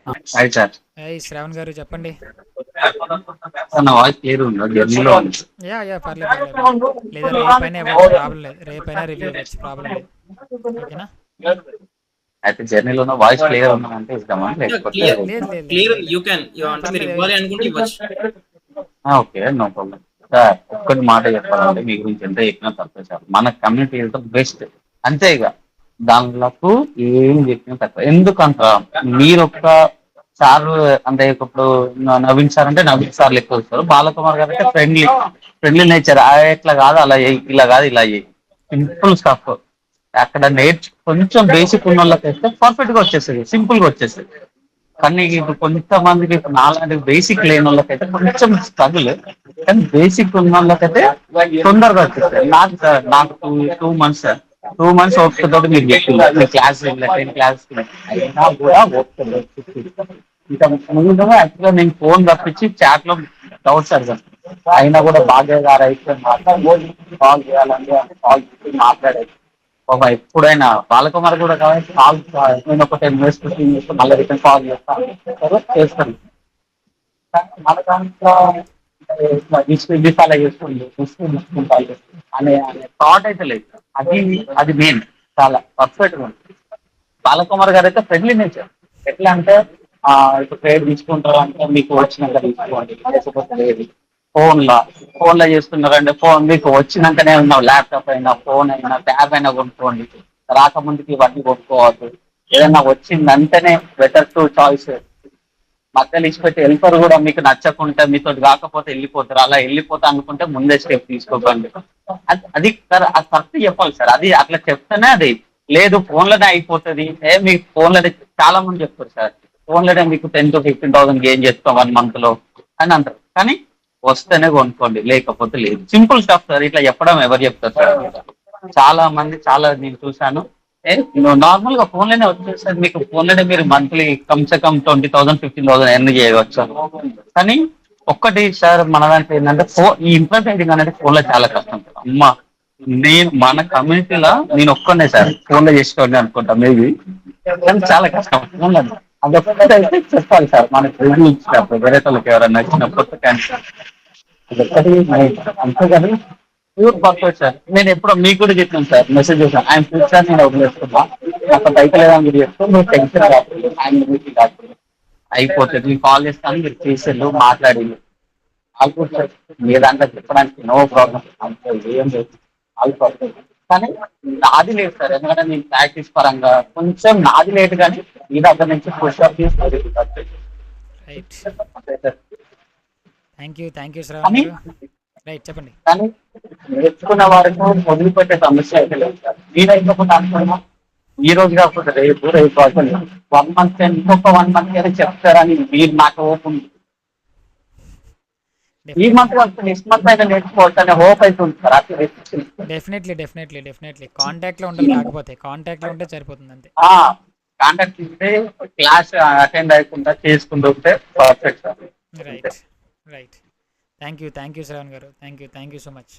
Hi sir. Shravan గారు చెప్పండి. Sir నా వాయిస్ క్లియర్ ఉందా? జర్నీలో ఉంది. యా పర్లేదు పర్లేదు పర్లేదు. లేదా రేపైనా ఇవ్వచ్చు, ప్రాబ్లం లేదు. రేపైనా రివ్యూ ఇవ్వచ్చు, ప్రాబ్లం లేదు. ఓకేనా? అయితే జర్నీలో ఉన్న వాయిస్ క్లియర్ ఉందంటే ఇద్దామని, లేకపోతే క్లియర్ లేదు లేదు లేదు క్లియర్ లేదు యూ లేదు. క్యాన్ అంటే మీరు పర్లేదు ఇవ్వాలి అనుకుంటే ఇవ్వచ్చు. Okay, no problem. సార్ ఒక్కటి మాట చెప్పాలంటే మీ గురించి ఎంత చెప్పినా తక్కువ సార్. మన కమ్యూనిటీ ఇస్ ద బెస్ట్, అంతే ఇక. దానిలకు ఏం చెప్పినా తక్కువ. ఎందుకంత మీరు ఒక్క సార్ అంటే ఇప్పుడు నవీన్ సార్ అంటే నవీన్ సార్ లెక్క వస్తారు. బాలకుమార్ గారు అంటే ఫ్రెండ్లీ ఫ్రెండ్లీ నేచర్. ఇట్లా కాదు అలా చేయి, ఇలా కాదు ఇలా చేయి, సింపుల్ స్టఫ్. అక్కడ కొంచెం బేసిక్ ఉన్న వాళ్ళకైతే పర్ఫెక్ట్ గా వచ్చేస్తుంది, సింపుల్ గా వచ్చేస్తుంది. కానీ ఇప్పుడు కొంతమందికి ఇప్పుడు నాలాంటి బేసిక్ లేని వాళ్ళకైతే కొంచెం స్ట్రగుల్. కానీ బేసిక్ ఉన్న వాళ్ళకైతే తొందరగా వచ్చేస్తుంది. నాకు 2 months సార్. 2 months ఓపికతో మీరు చెప్తున్నారు. మీ క్లాస్ 10 క్లాస్ అయినా కూడా ఓపిక. ఇంకా ముందు యాక్చువల్గా నేను ఫోన్ తప్పించి చాట్ లో డౌట్స్ అడిగాను. అయినా కూడా భాగ్య గారు అయితే కాల్ చేయాలంటే కాల్ చేసి మాట్లాడేది. ఒక ఎప్పుడైనా బాలకుమార్ కూడా కాబట్టి కాల్ నేను ఒక 10 minutes 15 minutes మళ్ళీ రిటర్న్ కాల్ చేస్తాను. మన దాంట్లో డిఫాలో చేసుకుంటాను అనే థాట్ అయితే లేదు. అది అది మెయిన్, చాలా పర్ఫెక్ట్ గా ఉంది. బాలకుమార్ గారు అయితే ఫ్రెండ్లీ నేచర్. ఎట్లా అంటే ఇప్పుడు ట్రేడ్ తీసుకుంటారు అంటే మీకు వచ్చినాక తీసుకోండి, లేకపోతే లేదు. ఫోన్ లో చేస్తున్నారంటే ఫోన్ మీకు వచ్చినాకనే ఉన్నావు. ల్యాప్టాప్ అయినా ఫోన్ అయినా ట్యాబ్ అయినా కొనుక్కోండి. రాకముందుకి ఇవన్నీ కొనుక్కోవద్దు. ఏదైనా వచ్చిందంటేనే బెటర్ టు చాయిస్. మధ్యలో ఇచ్చిపెట్టి వెళ్ళిపోరు కూడా. మీకు నచ్చకుంటే మీతో కాకపోతే వెళ్ళిపోతారు. అలా వెళ్ళిపోతా అనుకుంటే ముందే స్టెప్ తీసుకోకండి. అది కరెక్ట్ చెప్పాలి సార్. అది అట్లా చెప్తేనే అది. లేదు ఫోన్లోనే అయిపోతుంది, మీకు ఫోన్లోనే చాలా మంది చెప్తారు సార్. ఫోన్లోనే మీకు 10,000 to 15,000 గెయిన్ చేస్తాం 1 month లో అని అంటారు. కానీ వస్తేనే కొనుక్కోండి, లేకపోతే లేదు. Simple stuff sir. ఇట్లా చెప్పడం ఎవరు చెప్తారు సార్? చాలా మంది, చాలా నేను చూశాను. నార్మల్ గా ఫోన్ లోనే వచ్చేస్తుంది మీకు. ఫోన్ లోనే మీరు మంత్లీ కమ్సే కమ్ 20,000 15,000 ఎర్న్ చేయవచ్చు. కానీ ఒక్కటి సార్, మన దాంట్లో ఏంటంటే ఈ ఇంప్లిమెంటింగ్ అనేది ఫోన్ లో చాలా కష్టం. అమ్మా, నేను మన కమ్యూనిటీలో నేను ఒక్కనే సార్ ఫోన్ లో చేసుకోండి అనుకుంటా మేబీ. కానీ చాలా కష్టం ఫోన్ లో. అదొక్కటి అయితే చెప్పాలి సార్. మనకి రివ్యూ ఇచ్చినప్పుడు వేరే వాళ్ళకి ఎవరైనా ఇచ్చినప్పుడు అదొక్కటి అంతేగాని ప్యూర్ పర్ఫెక్ట్ సార్. నేను ఎప్పుడో మీకు కూడా చెప్పాను సార్, మెసేజ్ చేశాను. ఆయన ఫ్యూచర్ నేను వదిలేస్తున్నా, అక్కడ బయట లేదని మీరు చెప్తే మీరు టెన్షన్ కాదు, ఆయన మీకు కాదు అయిపోతుంది. నేను కాల్ చేస్తాను, మీరు చేసేళ్ళు మాట్లాడింది ఆల్కూర్ సార్. మీ దాంట్లో చెప్పడానికి నో ప్రాబ్లం, అంతే ఏం లేదు. ఆల్కూర్ కానీ నాది లేదు సార్. ఎందుకంటే నేను ప్రాక్టీస్ పరంగా కొంచెం నాది లేదు. కానీ మీ దగ్గర నుంచి పుషప్ చేసి right. Sir. Thank you Shravan కానీ గారు. రైట్ చెప్పండి. కానీ నేర్చుకున్న వారికి వదిలిపెట్టే సమస్య అయితే లేదు సార్. నేనైతే అనుకున్నా ఈ రోజు కాకపోతే రేపు రేపు అసలు 1 month ఇంకొక 1 month అని చెప్తారని మీరు నాకు హోప్ ఉంది. ఈ మంత్ వరకు నెక్స్ట్ మంత్ అయినా నేర్చుకోవచ్చు అనే హోప్ అయితే ఉంది సార్. డెఫినెట్లీ కాంటాక్ట్లో ఉండాలి. కాకపోతే కాంటాక్ట్లో ఉంటే సరిపోతుంది అంతే. కాంటాక్ట్ ఇస్తే క్లాస్ అటెండ్ అయ్యకుండా చేసుకుంటూ ఉంటే perfect sir. Right. Thank you Shravan గారు. Thank you so much.